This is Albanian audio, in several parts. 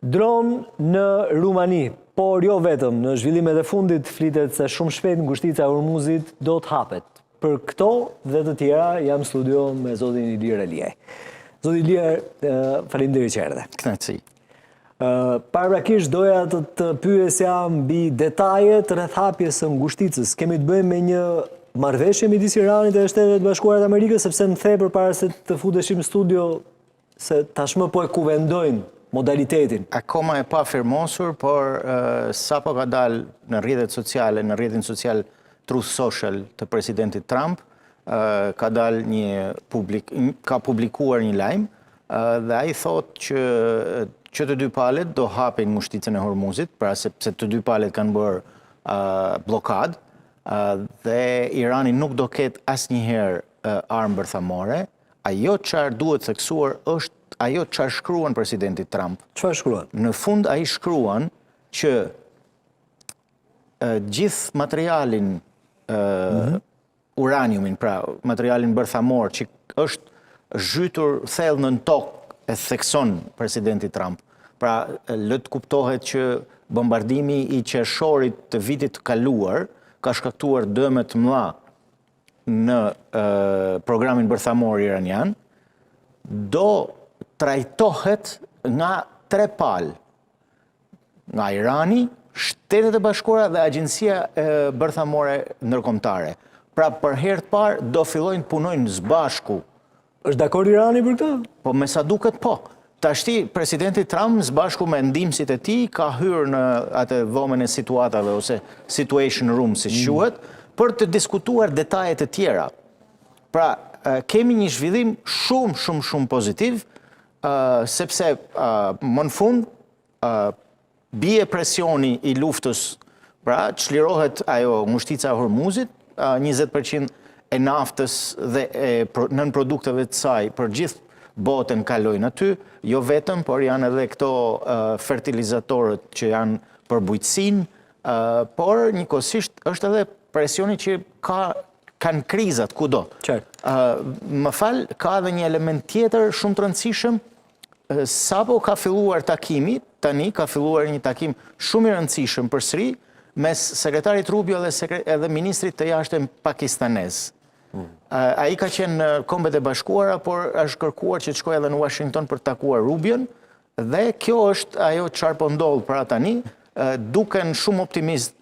Dron në Rumani, por jo vetëm, në zhvillimet e fundit flitet se shumë shpejt ngushtica e Hormuzit do të hapet. Për këto dhe të tjera jam në studio me zotin Ilir Eliaj. Zoti Ilir, faleminderit që erdhe. Kënaqësi. Paraprakisht doja të pyesja mbi detajet rreth hapjes së ngushticës. Kemi të bëjmë me një marrëveshje midis Iranit dhe Shtetet Bashkuara të Amerikës, sepse në the përpara se të futeshim në studio se tashmë po e kuvendojnë modalitetin. Akoma e pa firmosur, por sapo ka dalë në rrjetet sociale, në rrjetin social Truth Social të presidentit Trump, ka dalë ka publikuar një lajm dhe ai thotë që të dy palët do hapin ngushticën e Hormuzit, pra sepse të dy palët kanë bërë blokad dhe Irani nuk do ketë asnjëherë armë bërthamore. Ajo çfarë duhet theksuar është ajo çfarë shkruan presidenti Trump. Çfarë shkruan? Në fund ai shkruan që gjithë materialin uraniumin, pra materialin bërthamor që është zhytur thellë në tokë, e thekson presidenti Trump. Pra le të kuptohet që bombardimi i qershorit të vitit të kaluar ka shkaktuar dëme të mëdha në programin bërthamor iranian, do trajtohet nga tre palë, nga Irani, Shtetet e Bashkuara dhe Agjencia Bërthamore Ndërkombëtare. Pra për herë të parë do fillojnë të punojnë së bashku. Është dakord Irani për këtë? Po me sa duket po. Tashti presidenti Trump së bashku me ndihmësit e tij ka hyrë në atë dhomën e situatave ose situation room si quhet, për të diskutuar detajet e tjera. Pra kemi një zhvillim shumë pozitiv, sepse më në fund bie presioni i luftës, pra çlirohet ajo ngushtica e Hormuzit, 20% e naftës dhe nën produkteve të saj për gjithë botën kalojnë aty, jo vetëm, por janë edhe këto fertilizatorët që janë për bujqësinë, por njëkohësisht është edhe presioni që kanë krizat kudo. Më fal, ka edhe një element tjetër shumë të rëndësishëm. Sapo ka filluar takimi, tani ka filluar një takim shumë i rëndësishëm përsëri mes sekretarit Rubio edhe ministrit të jashtëm pakistanez. Ai ka qenë në Kombet e Bashkuara, por është kërkuar që të shkojë edhe në Washington për të takuar Rubion, dhe kjo është ajo çfarë po ndodh pra tani. Duken shumë optimist,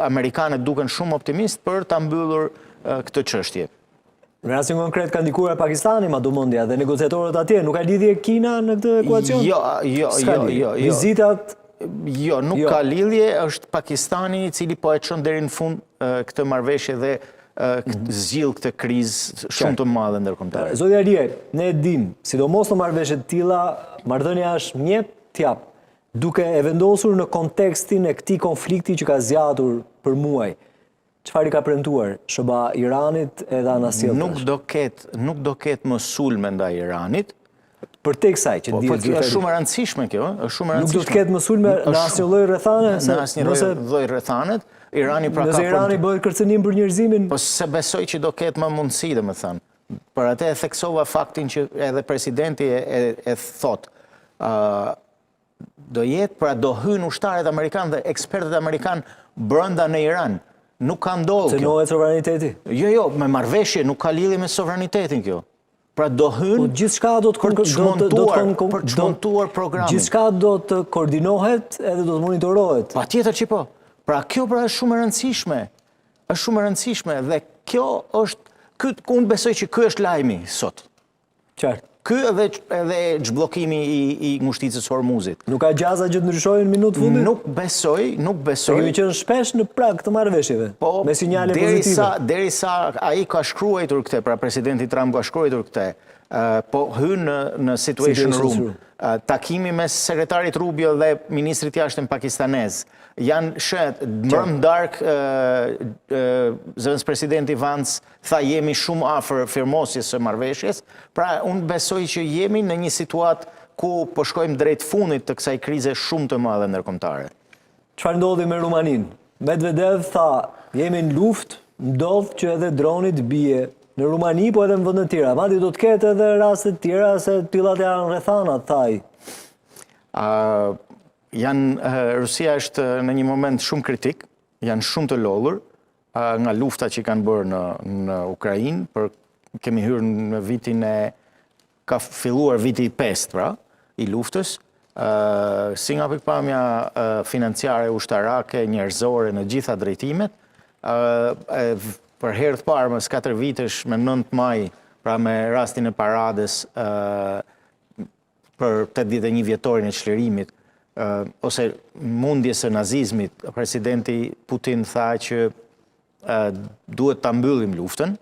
amerikanët duken shumë optimist për ta mbyllur këtë çështje. Në rastin konkret ka ndikuar Pakistani, madhumendja, dhe negociatorët atje, nuk ka lidhje Kina në këtë ekuacion? Jo. Vizitat? Jo, nuk ka lidhje, është Pakistani i cili po e çon deri në fund këtë marrëveshje dhe zgjidh këtë krizë shumë të madhe ndërkombëtare. Zoti Eliaj, ne e dim, sidomos në marrëveshje të tilla, marrëdhënia është mjep t'jap, duke e vendosur në kontekstin e këtij konflikti që ka zgjatur për muaj. Çfarë i ka premtuar SBA Iranit edhe anasjellës? Nuk do ketë më sulme ndaj Iranit. Për tek saj që dihet është shumë e rëndësishme kjo, është shumë e rëndësishme. Nuk do të ketë më sulme në asnjë lloj rrethane, në asnjë lloj rrethane. Irani pra ka. Nëse Irani bëhet kërcënim për njerëzimin, po se besoj që do ketë më mundësi, domethënë. Për atë e theksova faktin që edhe presidenti e thot. Do jetë, pra do hyjnë ushtarët amerikanë dhe ekspertët amerikanë brenda në Iran. Nuk ka ndodhur kjo. Cënohet sovraniteti? Jo, me marrëveshje nuk ka lidhje me sovranitetin kjo. Pra do hynë gjithçka do të çmontuar programin. Gjithçka do të koordinohet edhe do të monitorohet. Patjetër që po. Pra kjo pra është shumë e rëndësishme. Është shumë e rëndësishme dhe kjo është unë besoj që ky është lajmi sot. Qartë. Ky edhe çbllokimi i ngushticës Hormuzit. Nuk ka gjaza që të ndryshojnë minutë fundit? Nuk besoj. Kemi qenë shpesh në prag të marrëveshjeve, me sinjale pozitive. Derisa ai ka shkruar këtë, pra presidenti Trump ka shkruar këtë, po hyn në situation room. Takimi mes sekretarit Rubio dhe ministrit jashtëm pakistanez. Janë mbrëm darkë, zëvendës presidenti Vance tha jemi shumë afër firmosjes së marrëveshjes, pra unë besoj që jemi në një situatë ku po shkojmë drejt fundit të kësaj krize shumë të madhe ndërkombëtare. Çfarë ndodhi me Rumaninë? Medvedev tha, jemi në luftë, ndodh që edhe droni të bie në Rumani, po edhe në vende të tjera. Madje do të ketë edhe raste të tjera se pillat janë rrethana, thaj. Rusia është në një moment shumë kritik, janë shumë të lodhur nga lufta që kanë bërë në Ukrainë, kemi hyrë në vitin ka filluar viti 5, pra, i luftës, si nga pikpamja financiare, ushtarake, njerëzore në gjitha drejtimet, për herë të parë më 4 vitesh me 9 maj, pra me rastin e parades për 81 vjetorin e çlirimit, ose mundjes së nazizmit, presidenti Putin tha që duhet ta mbyllim luftën,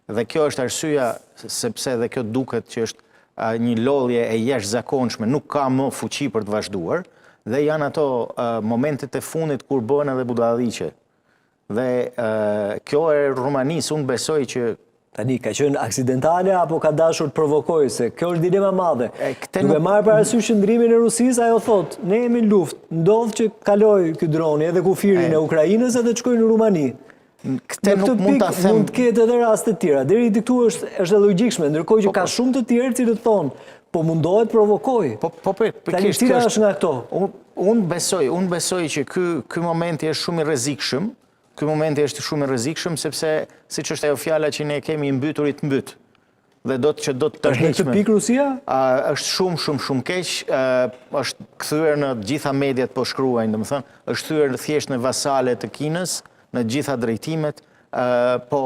dhe kjo është arsyeja sepse dhe kjo duket që është një lodhje e jashtëzakonshme, nuk ka më fuqi për të vazhduar, dhe janë ato momentet e fundit kur bëhen edhe budalliqe. Dhe kjo e Rumanisë, unë besoj që tani, ka qenë aksidentale apo ka dashur të provokojë, se kjo është dilema madhe. Duke marrë parasysh qëndrimin e Rusisë, ajo thotë, ne jemi në luftë, ndodh që kaloj ky droni edhe kufirin e Ukrainës edhe të shkojë në Rumani. Këtë nuk mund ta them. Mund të ketë edhe raste të tjera. Deri këtu është e logjikshme, ndërkohë që ka shumë të tjerë që thonë, po mundohet provokoj. Tani cila është nga këto? Unë besoj që ky momenti është shumë i rrezikshëm. Ky momenti është shumë i rrezikshëm sepse siç është ajo fjala që ne kemi mbyturit mbyt. Dhe do të tërheqmë. Është pikë Rusia? Është shumë keq, është kthyer në të gjitha mediat po shkruajnë, domethënë, është thyer thjesht në vasale të Kinës në gjitha drejtimet, po